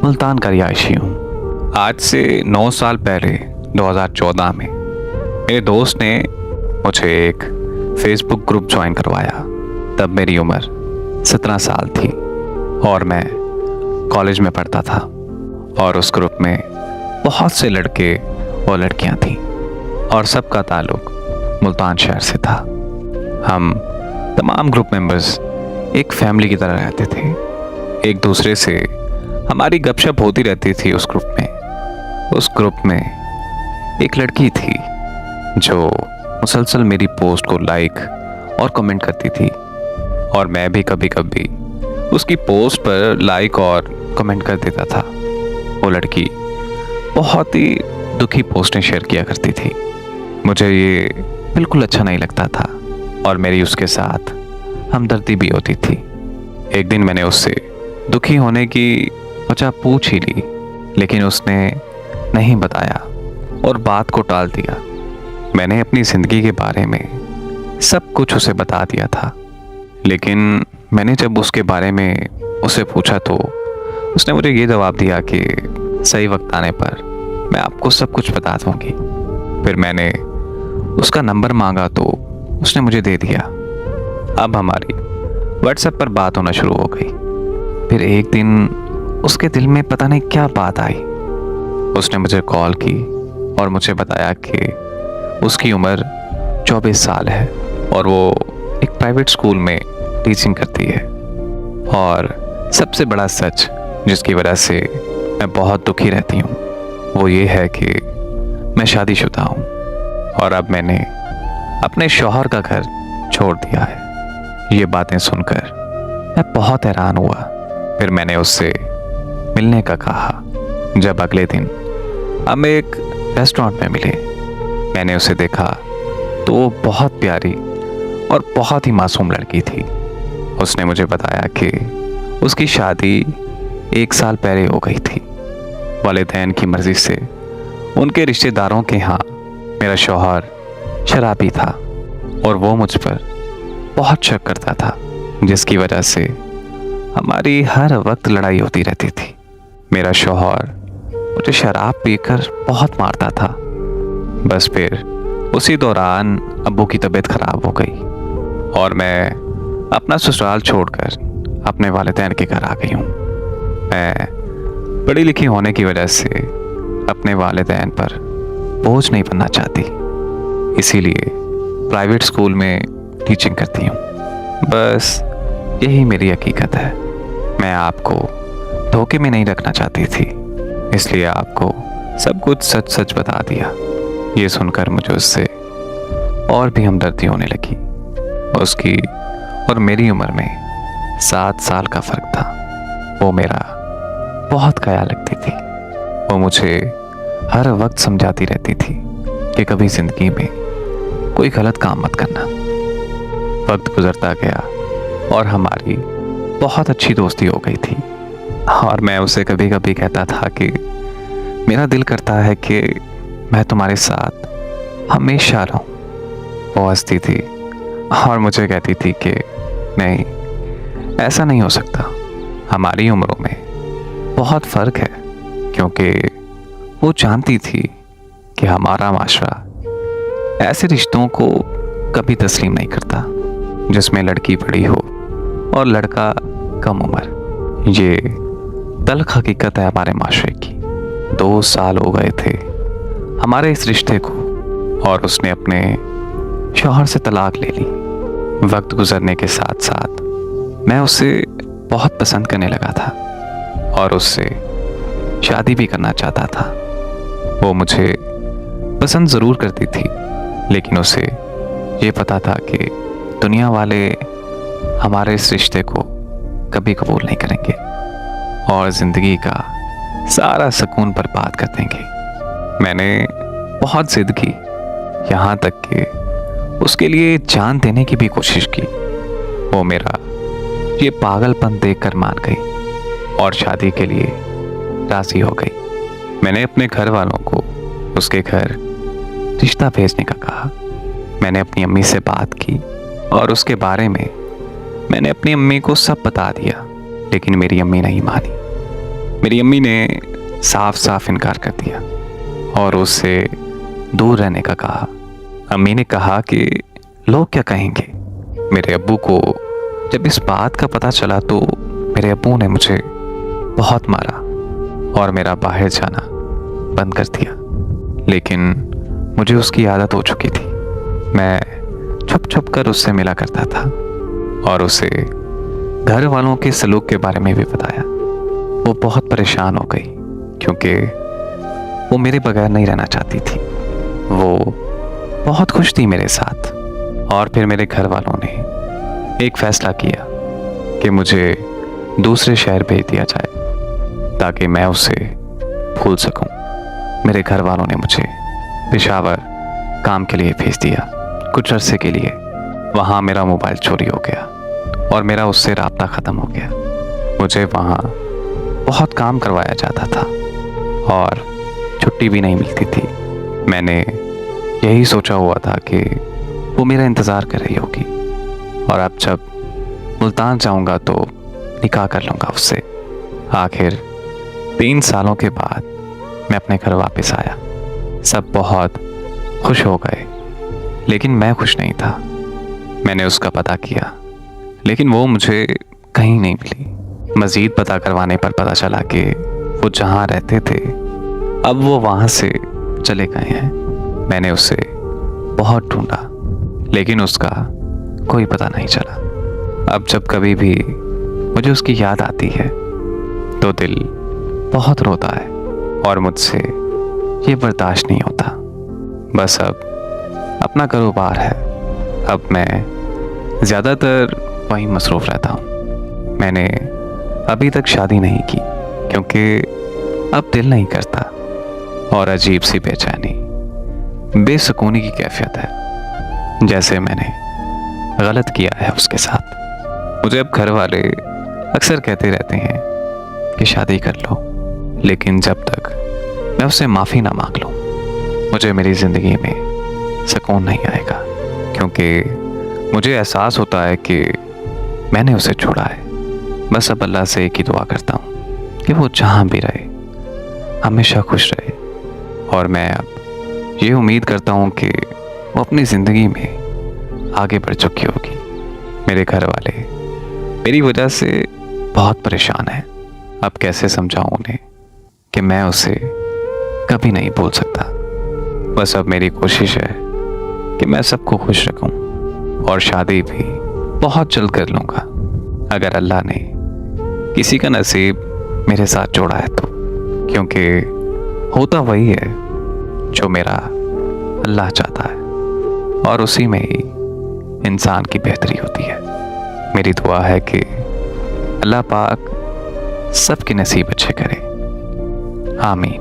मुल्तान का रिहायशी हूँ। आज से 9 साल पहले 2014 में मेरे दोस्त ने मुझे एक फेसबुक ग्रुप ज्वाइन करवाया। तब मेरी उम्र 17 साल थी और मैं कॉलेज में पढ़ता था और उस ग्रुप में बहुत से लड़के और लड़कियां थीं और सबका ताल्लुक मुल्तान शहर से था। हम तमाम ग्रुप मेंबर्स एक फैमिली की तरह रहते थे। एक दूसरे से हमारी गपशप होती रहती थी उस ग्रुप में। उस ग्रुप में एक लड़की थी जो मुसलसल मेरी पोस्ट को लाइक और कमेंट करती थी और मैं भी कभी कभी उसकी पोस्ट पर लाइक और कमेंट कर देता था। वो लड़की बहुत ही दुखी पोस्टें शेयर किया करती थी। मुझे ये बिल्कुल अच्छा नहीं लगता था और मेरी उसके साथ हमदर्दी भी होती थी। एक दिन मैंने उससे दुखी होने की वजह पूछ ही ली, लेकिन उसने नहीं बताया और बात को टाल दिया। मैंने अपनी ज़िंदगी के बारे में सब कुछ उसे बता दिया था, लेकिन मैंने जब उसके बारे में उसे पूछा तो उसने मुझे ये जवाब दिया कि सही वक्त आने पर मैं आपको सब कुछ बता दूंगी। फिर मैंने उसका नंबर मांगा तो उसने मुझे दे दिया। अब हमारी व्हाट्सएप पर बात होना शुरू हो गई। फिर एक दिन उसके दिल में पता नहीं क्या बात आई। उसने मुझे कॉल की और मुझे बताया कि उसकी उम्र 24 साल है और वो एक प्राइवेट स्कूल में टीचिंग करती है। और सबसे बड़ा सच जिसकी वजह से मैं बहुत दुखी रहती हूँ वो ये है कि मैं शादीशुदा हूँ और अब मैंने अपने शौहर का घर छोड़ दिया है। ये बातें सुनकर मैं बहुत हैरान हुआ। फिर मैंने उससे मिलने का कहा। जब अगले दिन हम एक रेस्टोरेंट में मिले, मैंने उसे देखा तो वो बहुत प्यारी और बहुत ही मासूम लड़की थी। उसने मुझे बताया कि उसकी शादी 1 साल पहले हो गई थी। वालिदैन की मर्जी से उनके रिश्तेदारों के यहाँ मेरा शौहर शराबी था और वो मुझ पर बहुत शक करता था, जिसकी वजह से हमारी हर वक्त लड़ाई होती रहती थी। मेरा शौहर मुझे शराब पीकर बहुत मारता था। बस फिर उसी दौरान अब्बू की तबीयत खराब हो गई और मैं अपना ससुराल छोड़कर अपने वालिदैन के घर आ गई हूँ। मैं पढ़ी लिखी होने की वजह से अपने वालिदैन पर बोझ नहीं बनना चाहती, इसीलिए प्राइवेट स्कूल में टीचिंग करती हूँ। बस यही मेरी हकीकत है। मैं आपको धोखे में नहीं रखना चाहती थी, इसलिए आपको सब कुछ सच सच बता दिया। ये सुनकर मुझे उससे और भी हमदर्दी होने लगी। उसकी और मेरी उम्र में 7 साल का फ़र्क था। वो मेरा बहुत ख्याल रखती थी। वो मुझे हर वक्त समझाती रहती थी कि कभी ज़िंदगी में कोई गलत काम मत करना। वक्त गुजरता गया और हमारी बहुत अच्छी दोस्ती हो गई थी और मैं उसे कभी कभी कहता था कि मेरा दिल करता है कि मैं तुम्हारे साथ हमेशा रहूं। वो हंसती थी और मुझे कहती थी कि नहीं, ऐसा नहीं हो सकता। हमारी उम्रों में बहुत फ़र्क है, क्योंकि वो जानती थी कि हमारा माशरा ऐसे रिश्तों को कभी तस्लीम नहीं करता जिसमें लड़की बड़ी हो और लड़का कम उम्र। ये तल्ख हकीकत है हमारे माशरे की। 2 साल हो गए थे हमारे इस रिश्ते को और उसने अपने शौहर से तलाक ले ली। वक्त गुजरने के साथ साथ मैं उसे बहुत पसंद करने लगा था और उससे शादी भी करना चाहता था। वो मुझे पसंद ज़रूर करती थी, लेकिन उसे ये पता था कि दुनिया वाले हमारे इस रिश्ते को कभी कबूल नहीं करेंगे और ज़िंदगी का सारा सुकून बर्बाद कर देंगे। मैंने बहुत ज़िद की, यहाँ तक कि उसके लिए जान देने की भी कोशिश की। वो मेरा ये पागलपन देखकर मान गई और शादी के लिए राज़ी हो गई। मैंने अपने घर वालों को उसके घर रिश्ता भेजने का कहा। मैंने अपनी अम्मी से बात की और उसके बारे में मैंने अपनी अम्मी को सब बता दिया, लेकिन मेरी अम्मी नहीं मानी। मेरी अम्मी ने साफ साफ इनकार कर दिया और उससे दूर रहने का कहा। अम्मी ने कहा कि लोग क्या कहेंगे। मेरे अब्बू को जब इस बात का पता चला तो मेरे अब्बू ने मुझे बहुत मारा और मेरा बाहर जाना बंद कर दिया। लेकिन मुझे उसकी आदत हो चुकी थी। मैं छुप छुप कर उससे मिला करता था और उसे घर वालों के सलूक के बारे में भी बताया। वो बहुत परेशान हो गई क्योंकि वो मेरे बगैर नहीं रहना चाहती थी। वो बहुत खुश थी मेरे साथ। और फिर मेरे घर वालों ने एक फैसला किया कि मुझे दूसरे शहर भेज दिया जाए ताकि मैं उसे भूल सकूं। मेरे घर वालों ने मुझे पेशावर काम के लिए भेज दिया। कुछ अरसे के लिए वहाँ मेरा मोबाइल चोरी हो गया और मेरा उससे राब्ता ख़त्म हो गया। मुझे वहाँ बहुत काम करवाया जाता था और छुट्टी भी नहीं मिलती थी। मैंने यही सोचा हुआ था कि वो मेरा इंतज़ार कर रही होगी और अब जब मुल्तान जाऊंगा तो निकाह कर लूँगा उससे। आखिर 3 सालों के बाद मैं अपने घर वापस आया। सब बहुत खुश हो गए लेकिन मैं खुश नहीं था। मैंने उसका पता किया लेकिन वो मुझे कहीं नहीं मिली। मज़ीद पता करवाने पर पता चला कि वो जहाँ रहते थे अब वो वहाँ से चले गए हैं। मैंने उसे बहुत ढूंढा लेकिन उसका कोई पता नहीं चला। अब जब कभी भी मुझे उसकी याद आती है तो दिल बहुत रोता है और मुझसे ये बर्दाश्त नहीं होता। बस अब अपना कारोबार है। अब मैं ज़्यादातर वहीं मसरूफ़ रहता हूँ। मैंने अभी तक शादी नहीं की क्योंकि अब दिल नहीं करता और अजीब सी बेचैनी, बेसुकूनी की कैफियत है, जैसे मैंने गलत किया है उसके साथ। मुझे अब घर वाले अक्सर कहते रहते हैं कि शादी कर लो, लेकिन जब तक मैं उससे माफ़ी ना मांग लूँ मुझे मेरी ज़िंदगी में सुकून नहीं आएगा। क्योंकि मुझे एहसास होता है कि मैंने उसे छोड़ा है। बस अब अल्लाह से एक ही दुआ करता हूँ कि वो जहाँ भी रहे हमेशा खुश रहे। और मैं अब ये उम्मीद करता हूँ कि वो अपनी ज़िंदगी में आगे बढ़ चुकी होगी। मेरे घर वाले मेरी वजह से बहुत परेशान हैं। अब कैसे समझाऊँ उन्हें कि मैं उसे कभी नहीं भूल सकता। बस अब मेरी कोशिश है कि मैं सबको खुश रखूं और शादी भी बहुत जल्द कर लूँगा अगर अल्लाह ने किसी का नसीब मेरे साथ जोड़ा है तो। क्योंकि होता वही है जो मेरा अल्लाह चाहता है और उसी में ही इंसान की बेहतरी होती है। मेरी दुआ है कि अल्लाह पाक सबके नसीब अच्छे करे। आमीन।